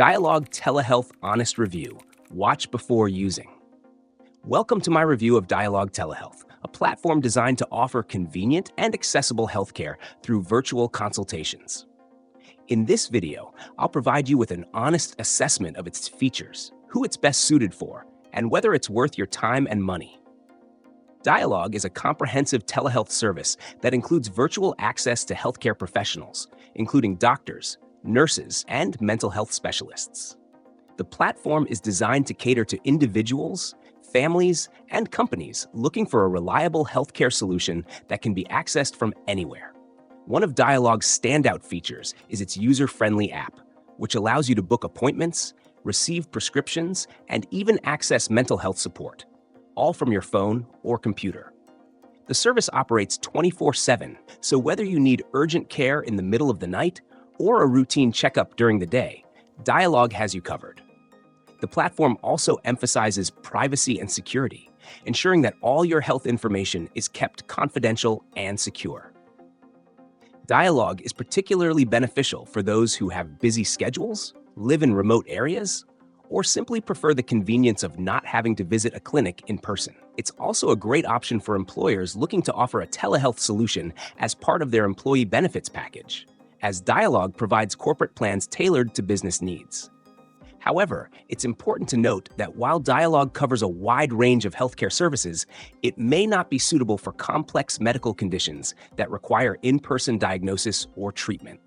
Dialogue Telehealth Honest Review. Watch before using. Welcome to my review of Dialogue Telehealth, a platform designed to offer convenient and accessible healthcare through virtual consultations. In this video, I'll provide you with an honest assessment of its features, who it's best suited for, and whether it's worth your time and money. Dialogue is a comprehensive telehealth service that includes virtual access to healthcare professionals, including doctors, nurses, and mental health specialists. The platform is designed to cater to individuals, families, and companies looking for a reliable healthcare solution that can be accessed from anywhere. One of Dialogue's standout features is its user-friendly app, which allows you to book appointments, receive prescriptions, and even access mental health support, all from your phone or computer. The service operates 24/7, so whether you need urgent care in the middle of the night or a routine checkup during the day, Dialogue has you covered. The platform also emphasizes privacy and security, ensuring that all your health information is kept confidential and secure. Dialogue is particularly beneficial for those who have busy schedules, live in remote areas, or simply prefer the convenience of not having to visit a clinic in person. It's also a great option for employers looking to offer a telehealth solution as part of their employee benefits package, as Dialogue provides corporate plans tailored to business needs. However, it's important to note that while Dialogue covers a wide range of healthcare services, it may not be suitable for complex medical conditions that require in-person diagnosis or treatment.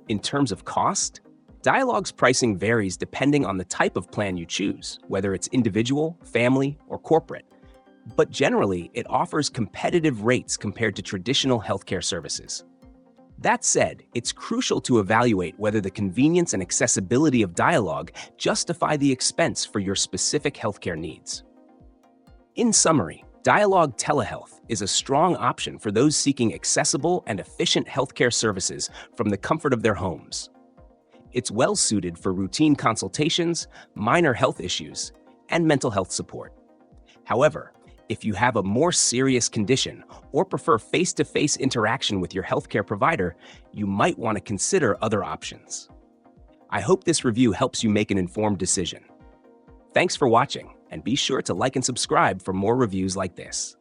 In terms of cost, Dialogue's pricing varies depending on the type of plan you choose, whether it's individual, family, or corporate. But generally, it offers competitive rates compared to traditional healthcare services. That said, it's crucial to evaluate whether the convenience and accessibility of Dialogue justify the expense for your specific healthcare needs. In summary, Dialogue Telehealth is a strong option for those seeking accessible and efficient healthcare services from the comfort of their homes. It's well suited for routine consultations, minor health issues, and mental health support. However, if you have a more serious condition or prefer face-to-face interaction with your healthcare provider, you might want to consider other options. I hope this review helps you make an informed decision. Thanks for watching, and be sure to like and subscribe for more reviews like this.